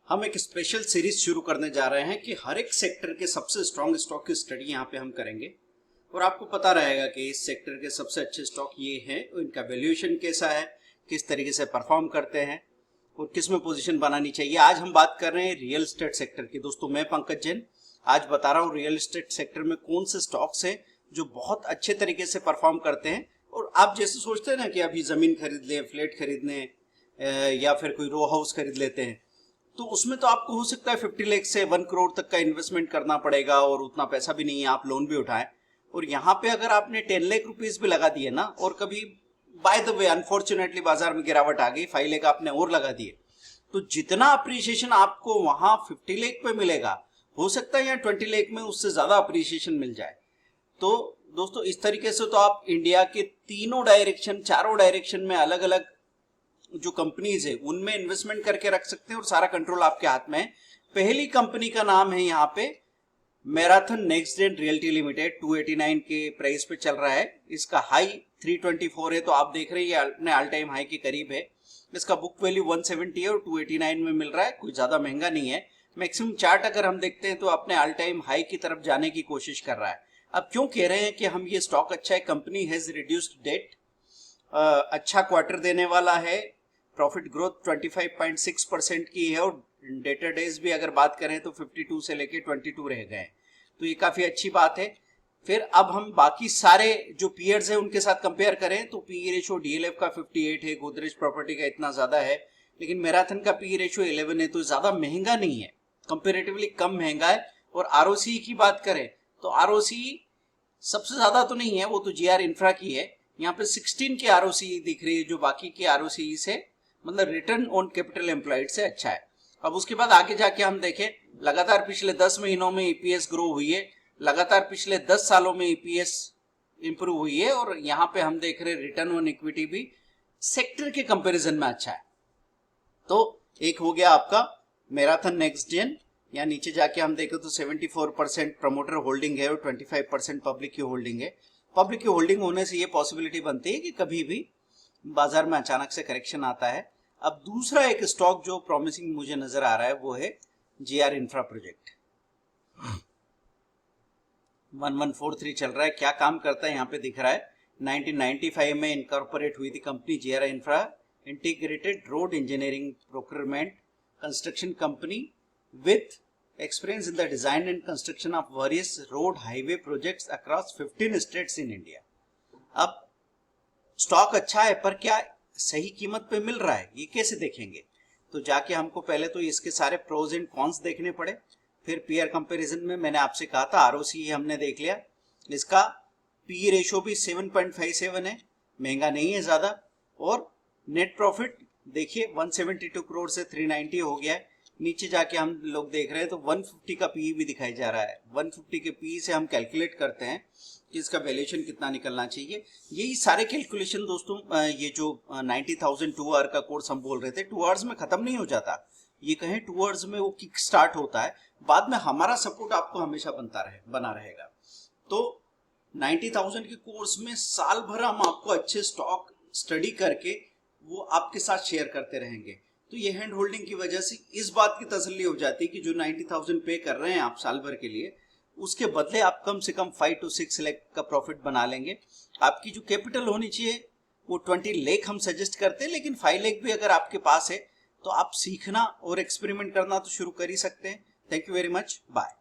हम एक special series शुरू करने जा रहे हैं कि हर एक सेक्टर के सबसे स्ट्रॉन्ग स्टॉक की स्टडी यहाँ पे हम करेंगे और आपको पता रहेगा कि इस सेक्टर के सबसे अच्छे स्टॉक ये हैं, इनका वैल्यूएशन कैसा है, किस तरीके से परफॉर्म करते हैं और किस में पोजीशन बनानी चाहिए। आज हम बात कर रहे हैं रियल एस्टेट सेक्टर की। दोस्तों मैं पंकज जैन आज बता रहा हूँ रियल एस्टेट सेक्टर में कौन से स्टॉक्स हैं जो बहुत अच्छे तरीके से परफॉर्म करते हैं। और आप जैसे सोचते हैं ना कि अभी जमीन खरीद लें, फ्लैट खरीद लें या फिर कोई रो हाउस खरीद लेते हैं, तो उसमें तो आपको हो सकता है 50 लाख से 1 करोड़ तक का इन्वेस्टमेंट करना पड़ेगा और उतना पैसा भी नहीं है, आप लोन भी उठाएं। और यहाँ पे अगर आपने 10 लाख रुपीस भी लगा दिए ना, और कभी बाय द वे अनफॉर्चुनेटली बाजार में गिरावट आ गई, 5 लाख आपने और लगा दिए, तो जितना अप्रिसिएशन आपको वहां 50 लाख पे मिलेगा, हो सकता है यहाँ 20 लाख में उससे ज्यादा अप्रिसिएशन मिल जाए। तो दोस्तों इस तरीके से तो आप इंडिया के चारों डायरेक्शन में अलग अलग जो कंपनीज है उनमें इन्वेस्टमेंट करके रख सकते हैं और सारा कंट्रोल आपके हाथ में है। पहली कंपनी का नाम है यहाँ पे मैराथन नेक्स्टजेन रियल्टी लिमिटेड, 289 के प्राइस पे चल रहा है। इसका हाई 324 है, तो आप देख रहे हैं ये अपने ऑल टाइम हाई के करीब है। इसका बुक वैल्यू 170 है और 289 में मिल रहा है, कोई ज्यादा महंगा नहीं है। मैक्सिमम चार्ट अगर हम देखते हैं तो अपने ऑल टाइम हाई की तरफ जाने की कोशिश कर रहा है। अब क्यों कह रहे हैं कि हम ये स्टॉक अच्छा है? कंपनी हैज रिड्यूस्ड डेट, अच्छा क्वार्टर देने वाला है, प्रॉफिट ग्रोथ 25.6% की है और डेटर डेज भी अगर बात करें तो 52 से लेके 22 रह गए, तो ये काफी अच्छी बात है। फिर अब हम बाकी सारे जो पीयर्स हैं उनके साथ कंपेयर करें तो पी रेशियो डीएलएफ का 58 है, गोदरेज प्रॉपर्टी का इतना ज्यादा है, लेकिन मैराथन का पी रेशियो 11 है, तो ज्यादा महंगा नहीं है, कंपेरेटिवली कम महंगा है। और आरओसी की बात करें तो आरओसी सबसे ज्यादा तो नहीं है, वो तो जीआर इंफ्रा की है। यहाँ पे 16 की आरओसी दिख रही है, जो बाकी की आरओसी से मतलब रिटर्न ऑन कैपिटल एम्प्लॉयड से अच्छा है। अब उसके बाद आगे जाके हम देखें, लगातार पिछले 10 महीनों में ईपीएस ग्रो हुई है, लगातार पिछले 10 सालों में ईपीएस इंप्रूव हुई है और यहाँ पे हम देख रहे हैं रिटर्न ऑन इक्विटी भी सेक्टर के कंपैरिजन में अच्छा है। तो एक हो गया आपका मैराथन नेक्स्टजेन। यहाँ नीचे जाके हम देखें तो 74% प्रमोटर होल्डिंग है और 25% पब्लिक की होल्डिंग है। पब्लिक की होल्डिंग होने से ये पॉसिबिलिटी बनती है कि कभी भी बाजार में अचानक से करेक्शन आता है। अब दूसरा एक स्टॉक जो प्रॉमिसिंग मुझे नजर आ रहा है वो है जीआर इंफ्रा प्रोजेक्ट। 1143 चल रहा है। क्या काम करता है यहाँ पे दिख रहा है। 1995 में इनकॉर्पोरेट हुई थी company GR Infra, integrated road engineering procurement construction company with experience in the design and construction of various road highway projects across 15 states in India. अब स्टॉक अच्छा है, पर क्या सही कीमत पे मिल रहा है, ये कैसे देखेंगे? तो जाके हमको पहले तो इसके सारे प्रोज एंड कॉन्स देखने पड़े। फिर पीआर कंपैरिजन में मैंने आपसे कहा था आरओसी हमने देख लिया, इसका पी रेशियो भी 7.57 है, महंगा नहीं है ज्यादा। और नेट प्रॉफिट देखिए 172 करोड़ से 390 हो गया है। नीचे जाके हम लोग देख रहे हैं तो 150 का पी भी दिखाई जा रहा है। 150 के पी से हम कैलकुलेट करते हैं कि इसका वैल्यूएशन कितना निकलना चाहिए। यही सारे कैलकुलेशन दोस्तों ये जो 90,000 2 आवर का कोर्स हम बोल रहे थे, 2 आवर्स में खत्म नहीं हो जाता, ये कहें 2 आवर्स में वो किक स्टार्ट होता है, बाद में हमारा सपोर्ट आपको हमेशा बना रहेगा। तो 90,000 के कोर्स में साल भर हम आपको अच्छे स्टॉक स्टडी करके वो आपके साथ शेयर करते रहेंगे। तो ये हैंड होल्डिंग की वजह से इस बात की तसल्ली हो जाती है कि जो 90,000 पे कर रहे हैं आप साल भर के लिए, उसके बदले आप कम से कम 5 to 6 लाख का प्रॉफिट बना लेंगे। आपकी जो कैपिटल होनी चाहिए वो 20 लाख हम सजेस्ट करते हैं, लेकिन 5 लाख भी अगर आपके पास है तो आप सीखना और एक्सपेरिमेंट करना तो शुरू कर ही सकते हैं। Thank you very much, bye.